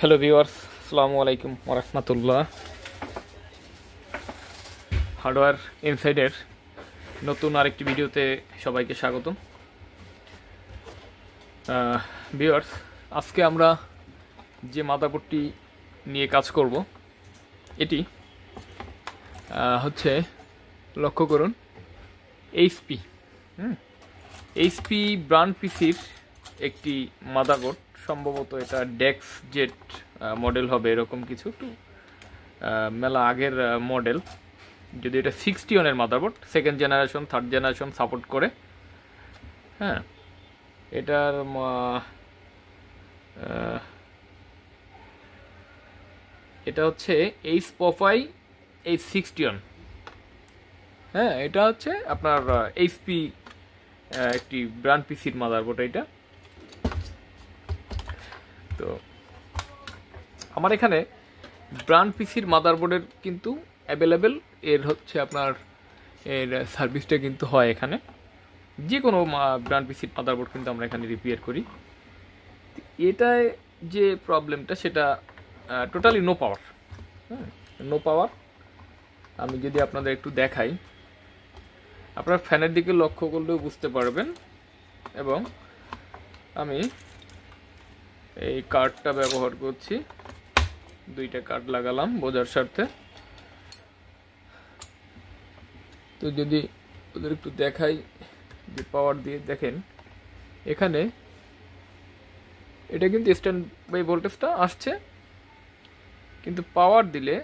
Hello viewers, আসসালামু আলাইকুম ওয়া রাহমাতুল্লাহ। হার্ডওয়্যার ইনসাইডের নতুন আরেকটি ভিডিওতে সবাইকে স্বাগতম। ভিউয়ার্স, আজকে আমরা যে মাদারবোর্ডটি নিয়ে কাজ করব এটি হচ্ছে, লক্ষ্য করুন, এইচপি এইচপি ব্র্যান্ড পিসির একটি মাদারবোর্ড। সম্ভবত এটা ডেক্স জেট মডেল হবে, এরকম কিছু, একটু মেলা আগের মডেল। যদি এটা 61-এর motherboard, second generation third generation support করে। হ্যাঁ, এটার এটা হচ্ছে এইচ পফাই H61। হ্যাঁ, এটা হচ্ছে আপনার এইচপি একটি ব্র্যান্ড পিসির মাদারবোর্ড এটা। তো আমার এখানে ব্র্যান্ড পিসির মাদারবোর্ডের কিন্তু অ্যাভেলেবেল, এর হচ্ছে আপনার এর সার্ভিসটা কিন্তু হয় এখানে। যে কোনো ব্র্যান্ড পিসির মাদারবোর্ড কিন্তু আমরা এখানে রিপেয়ার করি। এটায় যে প্রবলেমটা সেটা totally no power. No power. আমি যদি আপনাদের একটু দেখাই, আপনার ফ্যানের দিকে লক্ষ্য করলেও বুঝতে পারবেন। এবং আমি এই কার্ডটা ব্যবহার করছি, দুইটা কার্ড লাগালাম বোঝার স্বার্থে। তো যদি ওদের একটু দেখাই যে পাওয়ার দিয়ে, দেখেন এখানে এটা কিন্তু স্ট্যান্ড বাই ভোল্টেজটা আসছে, কিন্তু পাওয়ার দিলে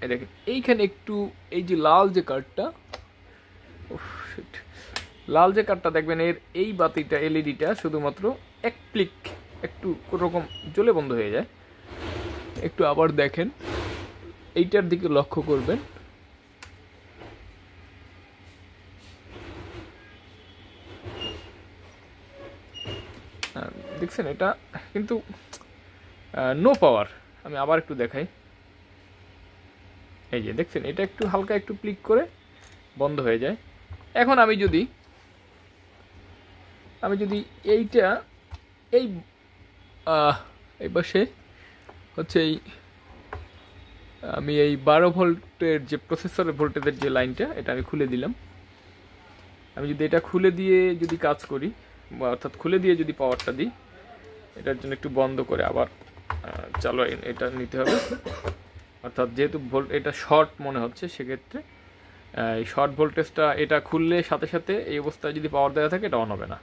এই দেখেন এইখানে একটু, এই যে লাল যে কার্ডটা, লাল যে কার্ডটা দেখবেন, এর এই বাতিটা এলইডিটা শুধুমাত্র এক ক্লিক একটু কোনোরকম জ্বলে বন্ধ হয়ে যায়। একটু আবার দেখেন, এইটার দিকে লক্ষ্য করবেন, দেখছেন এটা কিন্তু নো পাওয়ার। আমি আবার একটু দেখাই, এই যে দেখছেন এটা একটু হালকা একটু ক্লিক করে বন্ধ হয়ে যায়। এখন আমি যদি এইটা এই পাশে হচ্ছে আমি এই 12 ভোল্টের যে প্রসেসরের ভোল্টেজের যে লাইনটা, এটা আমি খুলে দিলাম। আমি যদি এটা খুলে দিয়ে যদি কাজ করি, বা অর্থাৎ খুলে দিয়ে যদি পাওয়ারটা দিই, এটার জন্য একটু বন্ধ করে আবার চালু এটা নিতে হবে। অর্থাৎ যেহেতু এটা শর্ট মনে হচ্ছে, সেক্ষেত্রে এই শর্ট ভোল্টেজটা এটা খুললে সাথে সাথে এই অবস্থায় যদি পাওয়ার দেওয়া থাকে, এটা অন হবে না।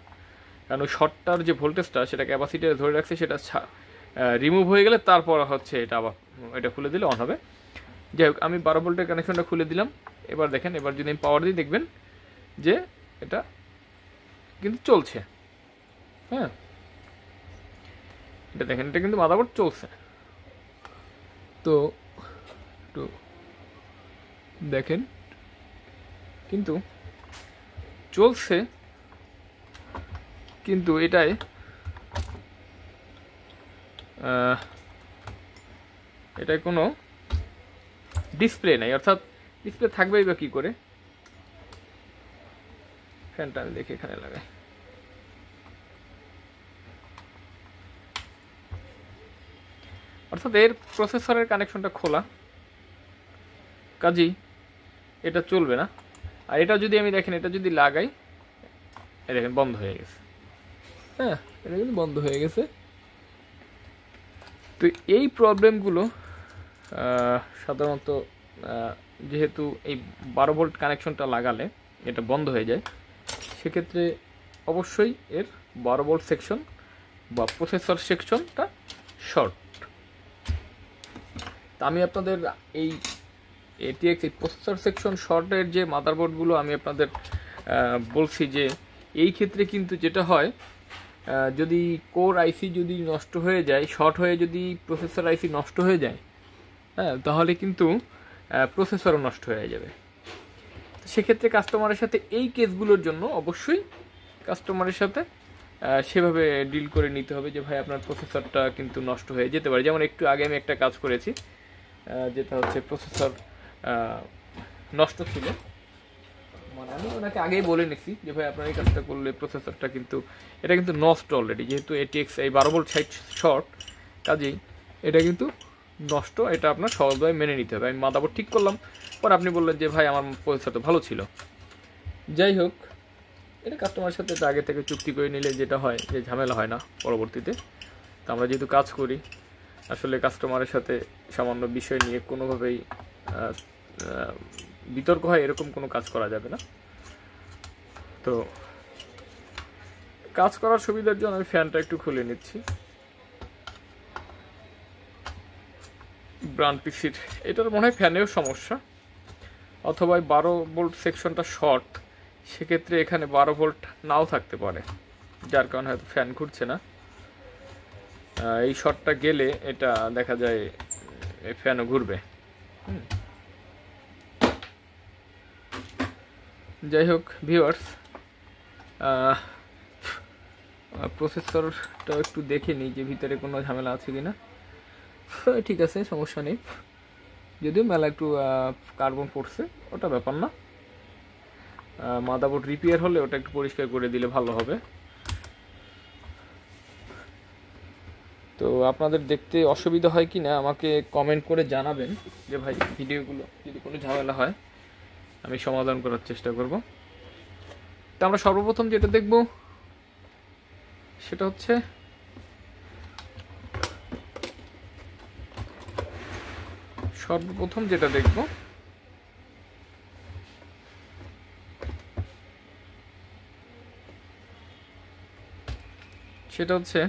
কারণ ওই শর্টটার যে ভোল্টেজটা সেটা ক্যাপাসিটারে ধরে রাখছে, সেটা রিমুভ হয়ে গেলে তারপর হচ্ছে এটা আবার এটা খুলে দিলে অন হবে। যাই হোক, আমি 12 ভোল্টের কানেকশনটা খুলে দিলাম। এবার দেখেন, এবার যদি আমি পাওয়ার দিই, দেখবেন যে এটা কিন্তু চলছে। হ্যাঁ, এটা দেখেন, এটা কিন্তু মাদারবোর্ড চলছে। তো একটু দেখেন, কিন্তু চলছে, কিন্তু এটায় এটায় কোনো ডিসপ্লে নাই। অর্থাৎ ডিসপ্লে থাকবেই বা কী করে? ফ্যানটা আমি দেখে এখানে লাগাই। অর্থাৎ এর প্রসেসরের কানেকশনটা খোলা, কাজেই এটা চলবে না। আর এটা যদি আমি দেখেন, এটা যদি লাগাই, দেখেন বন্ধ হয়ে গেছে। হ্যাঁ, এটা কিন্তু বন্ধ হয়ে গেছে। তো এই প্রবলেমগুলো সাধারণত, যেহেতু এই 12 ভোল্ট কানেকশনটা লাগালে এটা বন্ধ হয়ে যায়, সেক্ষেত্রে অবশ্যই এর 12 ভোল্ট সেকশন বা প্রসেসর সেকশনটা শর্ট। তা আমি আপনাদের এই ATX এই প্রসেসর সেকশন শর্টের যে মাদারবোর্ডগুলো আমি আপনাদের বলছি, যে এই ক্ষেত্রে কিন্তু যেটা হয়, যদি কোর আইসি যদি নষ্ট হয়ে যায়, শর্ট হয়ে যদি প্রসেসর আইসি নষ্ট হয়ে যায়, হ্যাঁ, তাহলে কিন্তু প্রসেসরও নষ্ট হয়ে যাবে। সেক্ষেত্রে কাস্টমারের সাথে এই কেসগুলোর জন্য অবশ্যই কাস্টমারের সাথে সেভাবে ডিল করে নিতে হবে যে ভাই, আপনার প্রসেসরটা কিন্তু নষ্ট হয়ে যেতে পারে। যেমন একটু আগে আমি একটা কাজ করেছি, যেটা হচ্ছে প্রসেসর নষ্ট ছিল, মানে আমি ওনাকে আগেই বলে নিছি যে ভাই, আপনার এই কাজটা করলে প্রসেসরটা কিন্তু, এটা কিন্তু নষ্ট অলরেডি, যেহেতু ATX এই 12 ভোল্ট সাইড শর্ট, কাজেই এটা কিন্তু নষ্ট, এটা আপনার সহজভাবে মেনে নিতে হবে। আমি মাদারবোর্ড ঠিক করলাম, পর আপনি বললেন যে ভাই আমার প্রসেসর তো ভালো ছিল। যাই হোক, এটা কাস্টমারের সাথে আগে থেকে চুক্তি করে নিলে যেটা হয় যে ঝামেলা হয় না পরবর্তীতে। তো আমরা যেহেতু কাজ করি, আসলে কাস্টমারের সাথে সামান্য বিষয় নিয়ে কোনোভাবেই বিতর্ক হয় এরকম কোনো কাজ করা যাবে না। তো কাজ করার সুবিধার জন্য আমি ফ্যানটা একটু খুলে নিচ্ছি। ব্র্যান্ড পিসির এটার মনে হয় ফ্যানেও সমস্যা, অথবা 12 ভোল্ট সেকশনটা শর্ট, সেক্ষেত্রে এখানে 12 ভোল্ট নাও থাকতে পারে, যার কারণে হয়তো ফ্যান ঘুরছে না। এই শর্টটা গেলে এটা দেখা যায় ফ্যানও ঘুরবে। যাই হোক ভিউয়ার্স, প্রসেসরটাও একটু দেখে নিই যে ভিতরে কোনো ঝামেলা আছে কিনা। ঠিক আছে, সমস্যা নেই, যদিও মেলা একটু কার্বন পড়ছে, ওটা ব্যাপার না। মাদারবোর্ড রিপেয়ার হলে ওটা একটু পরিষ্কার করে দিলে ভালো হবে। তো আপনাদের দেখতে অসুবিধা হয় কি না আমাকে কমেন্ট করে জানাবেন, যে ভাই ভিডিওগুলো যদি কোনো ঝামেলা হয় আমি সমাধান করার চেষ্টা করব। তো আমরা সর্বপ্রথম যেটা দেখব সেটা হচ্ছে সেটা হচ্ছে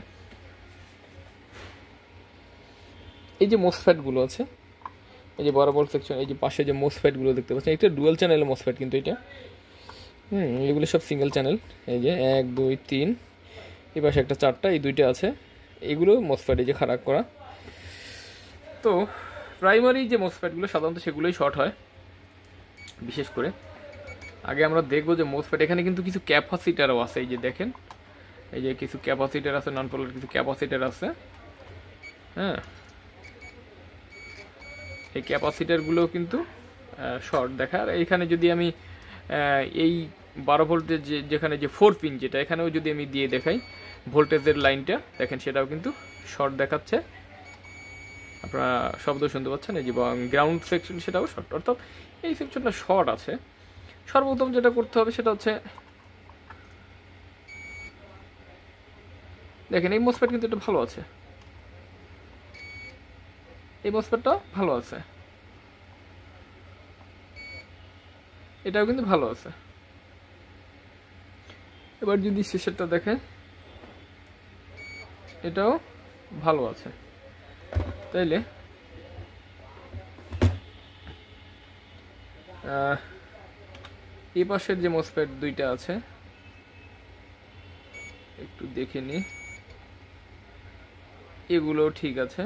এই যে মোসফেটগুলো আছে, এই যে বরাবর সেকশন, এই যে পাশে যে মোসফেটগুলো দেখতে পাচ্ছেন, এটা ডুয়াল চ্যানেল মোসফেট কিন্তু এটা, এগুলো সব সিঙ্গেল চ্যানেল। এই যে 1 2 3, এই পাশে একটা 4টা, এই 2টা আছে, এগুলো মোসফেট এই যে খারাপ করা। তো প্রাইমারি যে মোসফেটগুলো সাধারণত সেগুলোই শর্ট হয় বিশেষ করে। আগে আমরা দেখবো যে মোসফেট, এখানে কিন্তু কিছু ক্যাপাসিটারও আছে, এই যে দেখেন, এই যে কিছু ক্যাপাসিটার আছে, নন পোলার কিছু ক্যাপাসিটার আছে। হ্যাঁ, এই ক্যাপাসিটারগুলোও কিন্তু শর্ট দেখা। আর এইখানে যদি আমি এই 12 ভোল্টের যেখানে যে 4 পিন যেটা, এখানেও যদি আমি দিয়ে দেখাই ভোল্টেজের লাইনটা, দেখেন সেটাও কিন্তু শর্ট দেখাচ্ছে। আপনারা শব্দ শুনতে পাচ্ছেন, এই যে গ্রাউন্ড সেকশন সেটাও শর্ট, অর্থাৎ এই সেকশনটা শর্ট আছে। সর্বপ্রথম যেটা করতে হবে সেটা হচ্ছে, দেখেন এই মোসফেট কিন্তু এটা ভালো আছে, এই মোসফেটটা ভালো আছে, এটাও কিন্তু ভালো আছে। এবার যদি শেষেরটা দেখে, এটাও ভালো আছে। তাইলে এই পাশের যে মোসফেট 2টা আছে একটু দেখে নি, এগুলো ঠিক আছে,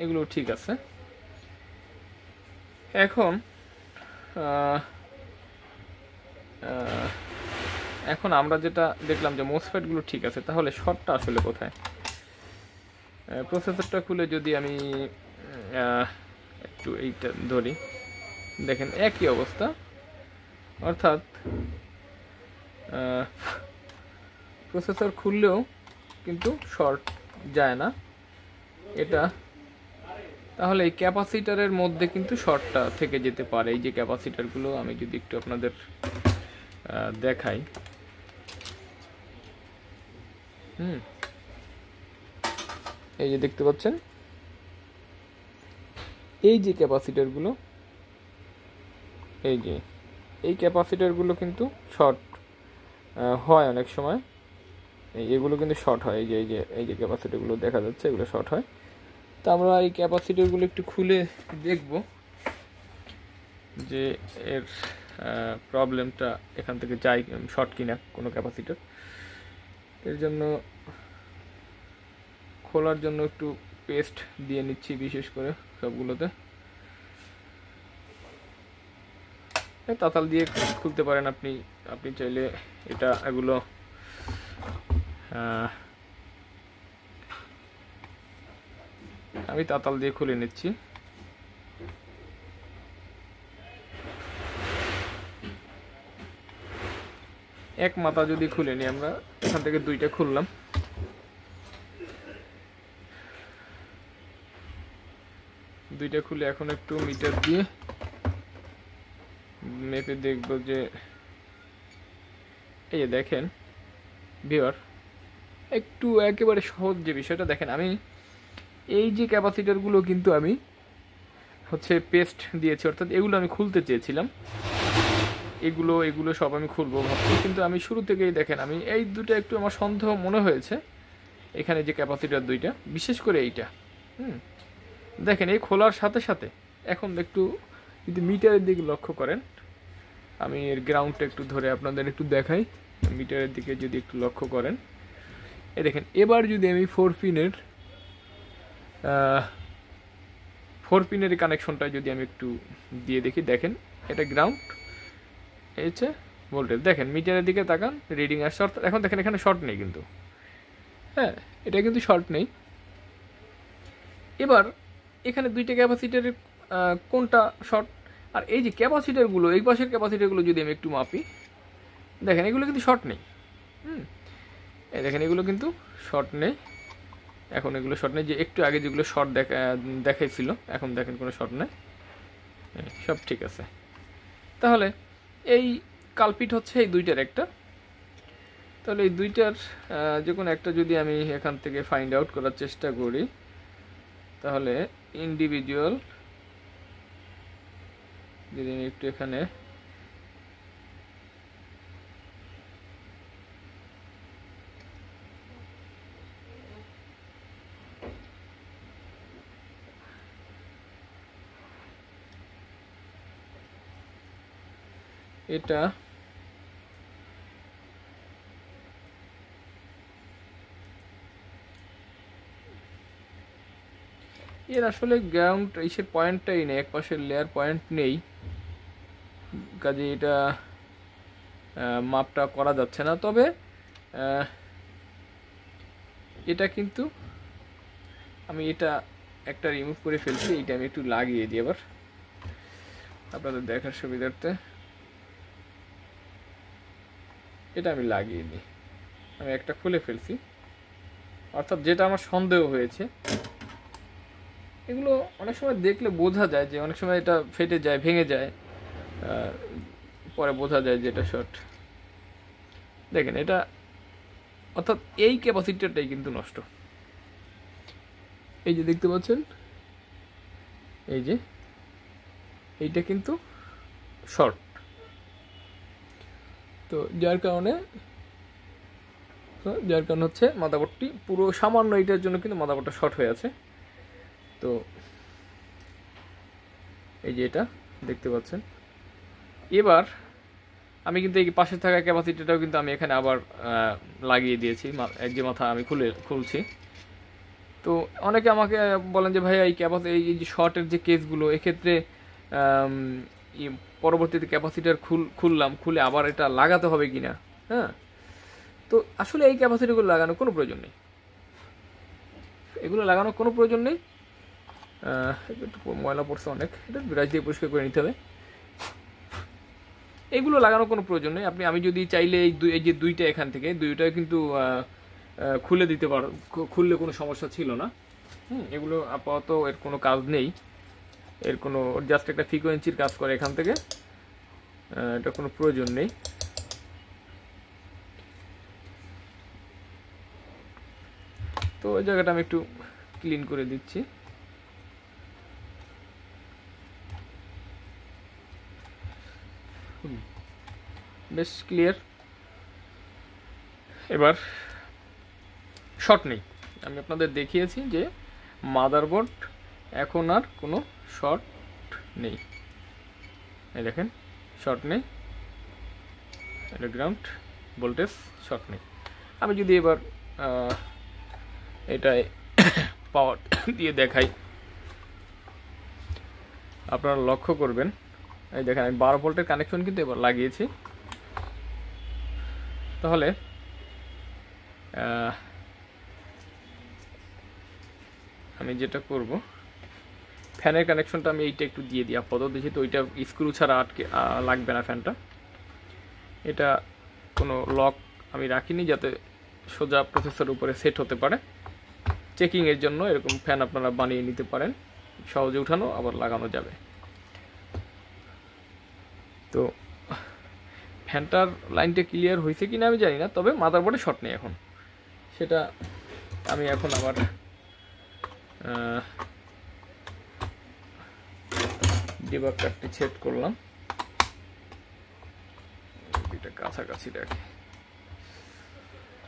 এগুলো ঠিক আছে। এখন এখন আমরা যেটা দেখলাম যে মোসফেটগুলো ঠিক আছে, তাহলে শর্টটা আসলে কোথায়? প্রসেসরটা খুলে যদি আমি একটু এইটা ধরি, দেখেন একই অবস্থা, অর্থাৎ প্রসেসর খুললেও কিন্তু শর্ট যায় না এটা। তাহলে এই ক্যাপাসিটারের মধ্যে কিন্তু শর্টটা থেকে যেতে পারে। এই যে ক্যাপাসিটারগুলো আমি যদি একটু আপনাদের দেখাই, এই যে দেখতে পাচ্ছেন, এই যে ক্যাপাসিটারগুলো, এই ক্যাপাসিটারগুলো কিন্তু শর্ট হয় অনেক সময়, এগুলো কিন্তু শর্ট হয়। এই যে ক্যাপাসিটারগুলো দেখা যাচ্ছে, এগুলো শর্ট হয়। তো আমরা এই ক্যাপাসিটারগুলো একটু খুলে দেখব যে এর প্রবলেমটা এখান থেকে যায় শর্ট কিনা কোনো ক্যাপাসিটার। এর জন্য খোলার জন্য একটু পেস্ট দিয়ে নিচ্ছি বিশেষ করে সবগুলোতে। তাতাল দিয়ে খুলতে পারেন আপনি চাইলে, এগুলো আমি তাতাল দিয়ে খুলে নিচ্ছি। এক মাথা যদি খুলে নিই আমরা, এখান থেকে দুইটা খুললাম, দুইটা খুলে এখন একটু মিটার দিয়ে মেপে দেখব যে এই যে দেখেন ভিউয়ার, একটু একেবারে সহজ যে বিষয়টা দেখেন, আমি এই যে ক্যাপাসিটারগুলো কিন্তু আমি হচ্ছে পেস্ট দিয়েছি, অর্থাৎ এগুলো আমি খুলতে চেয়েছিলাম, এগুলো সব আমি খুলবো ভাবছি, কিন্তু আমি শুরু থেকেই দেখেন আমি এই দুটো একটু আমার সন্দেহ মনে হয়েছে, এখানে যে ক্যাপাসিটার দুইটা, বিশেষ করে এইটা দেখেন এই খোলার সাথে সাথে এখন একটু যদি মিটারের দিকে লক্ষ্য করেন, আমি এর গ্রাউন্ডটা একটু ধরে আপনাদের একটু দেখাই, মিটারের দিকে যদি একটু লক্ষ্য করেন, এই দেখেন এবার যদি আমি 4 পিনের কানেকশনটা যদি আমি একটু দিয়ে দেখি, দেখেন এটা গ্রাউন্ড, এই হচ্ছে ভোল্টেজ, দেখেন মিটারের দিকে তাকান, রিডিং আসছে, অর্থাৎ এখন দেখেন এখানে শর্ট নেই কিন্তু, হ্যাঁ এটা কিন্তু শর্ট নেই। এবার এখানে দুইটা ক্যাপাসিটারের কোনটা শর্ট, আর এই যে ক্যাপাসিটারগুলো এই পাশের ক্যাপাসিটারগুলো যদি আমি একটু মাপি, দেখেন এগুলো কিন্তু শর্ট নেই, এই দেখেন এগুলো কিন্তু শর্ট নেই, এখন এগুলো শর্ট নেই, যে একটু আগে যেগুলো শর্ট দেখাইছিল এখন দেখেন কোনো শর্ট নেই, সব ঠিক আছে। তাহলে এই কালপিট হচ্ছে এই দুইটার একটা, তাহলে এই দুইটার যে কোনো একটা যদি আমি এখান থেকে ফাইন্ড আউট করার চেষ্টা করি, তাহলে ইন্ডিভিজুয়াল যদি আমি একটু এখানে এটা এর আসলে গ্রাউন্ড ইসের পয়েন্টটাই নেই, এক পাশের লেয়ার পয়েন্ট নেই, কাজে এটা মাপটা করা যাচ্ছে না। তবে এটা কিন্তু আমি এটা একটা রিমুভ করে ফেলছি, এটা আমি একটু লাগিয়ে দিই আবার আপনাদের দেখার সুবিধার্থে, এটা আমি লাগিয়ে দিই, আমি একটা খুলে ফেলছি, অর্থাৎ যেটা আমার সন্দেহ হয়েছে, এগুলো অনেক সময় দেখলে বোঝা যায় যে অনেক সময় এটা ফেটে যায়, ভেঙে যায়, পরে বোঝা যায় যে এটা শর্ট। দেখেন এটা, অর্থাৎ এই ক্যাপাসিটারটাই কিন্তু নষ্ট, এই যে দেখতে পাচ্ছেন, এই যে এইটা কিন্তু শর্ট, তো যার কারণে হচ্ছে মাদারবোর্ডটি পুরো সামান্য এইটার জন্য কিন্তু মাদারবোর্ডটা শর্ট হয়ে আছে। তো এই যে এটা দেখতে পাচ্ছেন, এবার আমি কিন্তু এই পাশে থাকা ক্যাপাসিটিটাও কিন্তু আমি এখানে আবার লাগিয়ে দিয়েছি, এক যে মাথা আমি খুলছি। তো অনেকে আমাকে বলেন যে ভাই এই এই যে শর্টের যে কেসগুলো, এক্ষেত্রে পরবর্তীতে ক্যাপাসিটার খুলে আবার এটা লাগাতে হবে কিনা, হ্যাঁ, তো আসলে এই ক্যাপাসিটিগুলো লাগানোর কোনো প্রয়োজন নেই, এগুলো লাগানোর কোনো প্রয়োজন নেই। একটু ময়লা পড়ছে অনেক, এটা ব্রাশ দিয়ে পরিষ্কার করে নিতে হবে, এগুলো লাগানোর কোনো প্রয়োজন নেই। আমি যদি চাইলে এই যে দুইটা এখান থেকে দুইটা কিন্তু খুলে দিতে পারো, খুললে কোনো সমস্যা ছিল না, এগুলো আপাতত এর কোনো কাজ নেই, এর কোনো জাস্ট একটা ফ্রিকোয়েন্সির কাজ করে এখান থেকে, এটা কোনো প্রয়োজন নেই। তো ওই জায়গাটা আমি একটু ক্লিন করে দিচ্ছি। বেশ ক্লিয়ার। এবার শর্ট নেই, আমি আপনাদের দেখিয়েছি যে মাদারবোর্ড এখন আর কোনো শর্ট নেই, এই দেখেন শর্ট নেই, এটা গ্রাউন্ড ভোল্টেজ শর্ট নেই। আমি যদি এবার এটাই পাওয়ার দিয়ে দেখাই, আপনারা লক্ষ্য করবেন, এই দেখেন আমি 12 ভোল্টের কানেকশন কিন্তু এবার লাগিয়েছি। তাহলে আমি যেটা করব, ফ্যানের কানেকশনটা আমি এইটা একটু দিয়ে দিই আপাতত, যেহেতু ওইটা স্ক্রু ছাড়া আটকে লাগবে না ফ্যানটা, এটা কোনো লক আমি রাখিনি, যাতে সোজা প্রসেসরের উপরে সেট হতে পারে। চেকিংয়ের জন্য এরকম ফ্যান আপনারা বানিয়ে নিতে পারেন, সহজে উঠানো আবার লাগানো যাবে। তো ফ্যানটার লাইনটা ক্লিয়ার হয়েছে কিনা আমি জানি না, তবে মাদারবোর্ডে শর্ট নেই এখন। সেটা আমি এখন আবার ডিবাগ কার্ডটি সেট করলাম, এটা কাছাকাছি রাখি।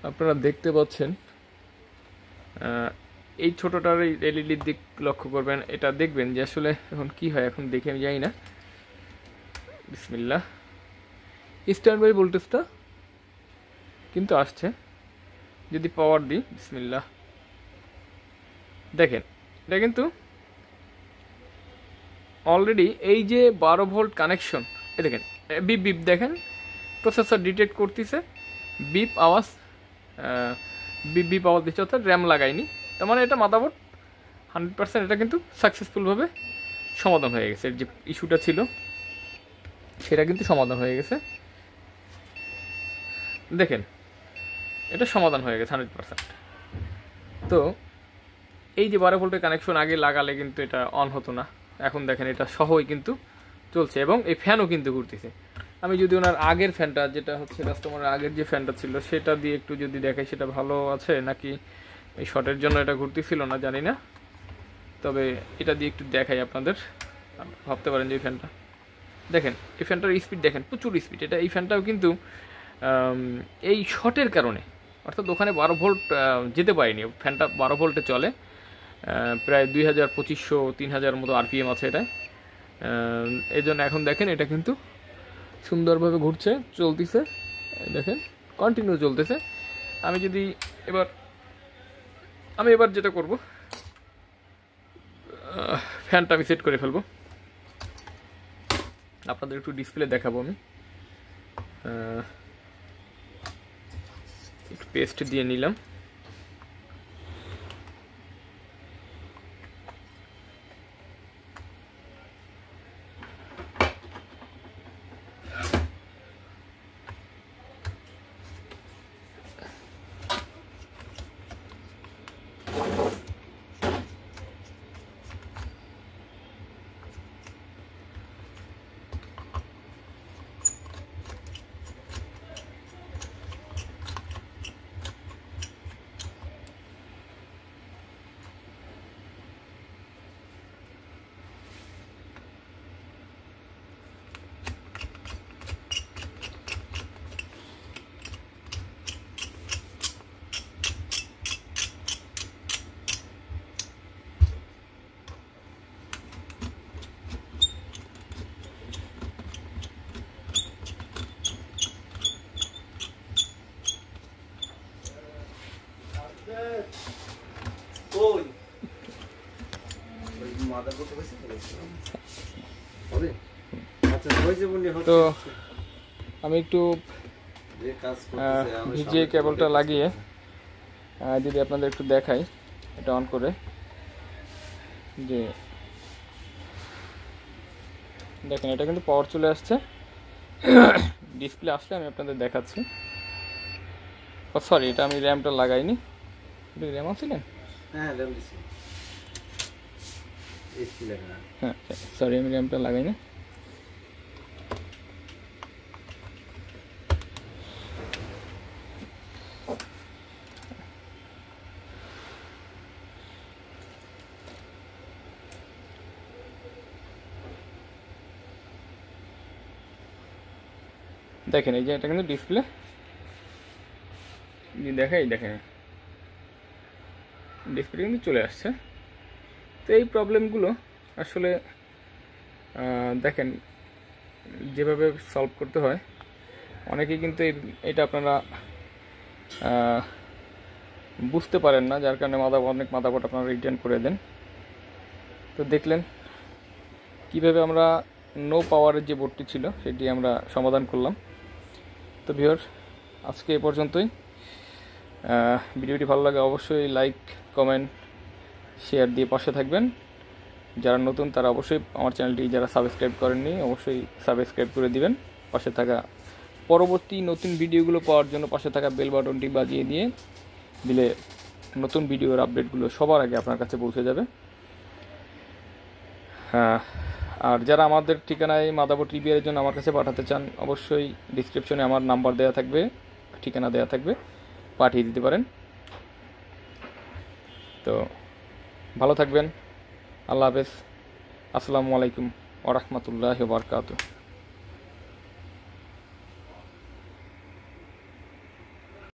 আপনারা দেখতে পাচ্ছেন এই ছোটটার এলইডির দিক লক্ষ্য করবেন, এটা দেখবেন যে আসলে এখন কি হয়, এখন দেখে আমি জানি না। বিসমিল্লাহ, স্ট্যান্ড বাই ভোল্টেজটা কিন্তু আসছে। যদি পাওয়ার দিই, বিসমিল্লাহ, দেখেন এটা কিন্তু অলরেডি এই যে 12 ভোল্ট কানেকশন, এই দেখেন বিপ বিপ, দেখেন প্রসেসর ডিটেক্ট করতেছে বিপ আওয়াজ, বিপ বিপ আওয়াজ দিচ্ছে, অর্থাৎ র্যাম লাগাইনি। তার মানে এটা মাদারবোর্ড 100% এটা কিন্তু সাকসেসফুলভাবে সমাধান হয়ে গেছে। যে ইস্যুটা ছিল সেটা কিন্তু সমাধান হয়ে গেছে। দেখেন এটা সমাধান হয়ে গেছে 100%। তো এই যে 12 ভোল্টের কানেকশন আগে লাগালে কিন্তু এটা অন হতো না, এখন দেখেন এটা সহই কিন্তু চলছে, এবং এই ফ্যানও কিন্তু ঘুরতেছে। আমি যদি ওনার আগের ফ্যানটা, যেটা হচ্ছে কাস্টমারের আগের যে ফ্যানটা ছিল, সেটা দিয়ে একটু যদি দেখাই, সেটা ভালো আছে নাকি এই শর্টের জন্য এটা ঘুরতেছিল না জানি না, তবে এটা দিয়ে একটু দেখাই আপনাদের। ভাবতে পারেন যে এই ফ্যানটা দেখেন, এই ফ্যানটার স্পিড দেখেন, প্রচুর স্পিড। এটা এই ফ্যানটাও কিন্তু এই শর্টের কারণে, অর্থাৎ ওখানে 12 ভোল্ট যেতে পারেনি, ফ্যানটা 12 ভোল্টে চলে, প্রায় 2500-3000 মতো আরপিএম আছে এটা। এই জন্য এখন দেখেন এটা কিন্তু সুন্দরভাবে ঘুরছে, চলতেছে, দেখেন কন্টিনিউ চলতেছে। আমি যদি এবার যেটা করব, ফ্যানটা আমি সেট করে ফেলবো, আপনাদের একটু ডিসপ্লে দেখাবো। আমি একটু পেস্ট দিয়ে নিলাম। তো আমি একটু ভিজিএ কেবলটা লাগিয়ে যদি আপনাদের একটু দেখাই, এটা অন করে, যে দেখেন এটা কিন্তু পাওয়ার চলে আসছে। ডিসপ্লে আসলে আমি আপনাদের দেখাচ্ছি। সরি, এটা আমি র্যামটা লাগাইনি। র্যাম আছিলেন? হ্যাঁ, সরি, আমি র্যামটা লাগাইনি। দেখেন এই যে এটা কিন্তু ডিসপ্লে দেখাই, দেখেন ডিসপ্লে কিন্তু চলে আসছে। তো এই প্রবলেমগুলো আসলে দেখেন যেভাবে সলভ করতে হয়, অনেকেই কিন্তু এটা আপনারা বুঝতে পারেন না, যার কারণে অনেক মাদারবোর্ড আপনারা রিটার্ন করে দেন। তো দেখলেন কিভাবে আমরা নো পাওয়ারের যে বোর্ডটি ছিল সেটি আমরা সমাধান করলাম। তো ভিউয়ার, আজকে এ পর্যন্তই। ভিডিওটি ভালো লাগে অবশ্যই লাইক, কমেন্ট, শেয়ার দিয়ে পাশে থাকবেন। যারা নতুন তারা অবশ্যই আমার চ্যানেলটি, যারা সাবস্ক্রাইব করেননি, অবশ্যই সাবস্ক্রাইব করে দিবেন। পাশে থাকা পরবর্তী নতুন ভিডিওগুলো পাওয়ার জন্য পাশে থাকা বেল বাটনটি বাজিয়ে দিলে নতুন ভিডিওর আপডেটগুলো সবার আগে আপনার কাছে পৌঁছে যাবে। হ্যাঁ, আর যারা আমাদের ঠিকানায় মাদারবোর্ড রিপেয়ারের জন্য আমার কাছে পাঠাতে চান, অবশ্যই ডিসক্রিপশনে আমার নাম্বার দেওয়া থাকবে, ঠিকানা দেওয়া থাকবে, পাঠিয়ে দিতে পারেন। তো ভালো থাকবেন, আল্লাহ হাফেজ, আসসালামু আলাইকুম ওয়া রাহমাতুল্লাহি ওয়া বারাকাতুহু।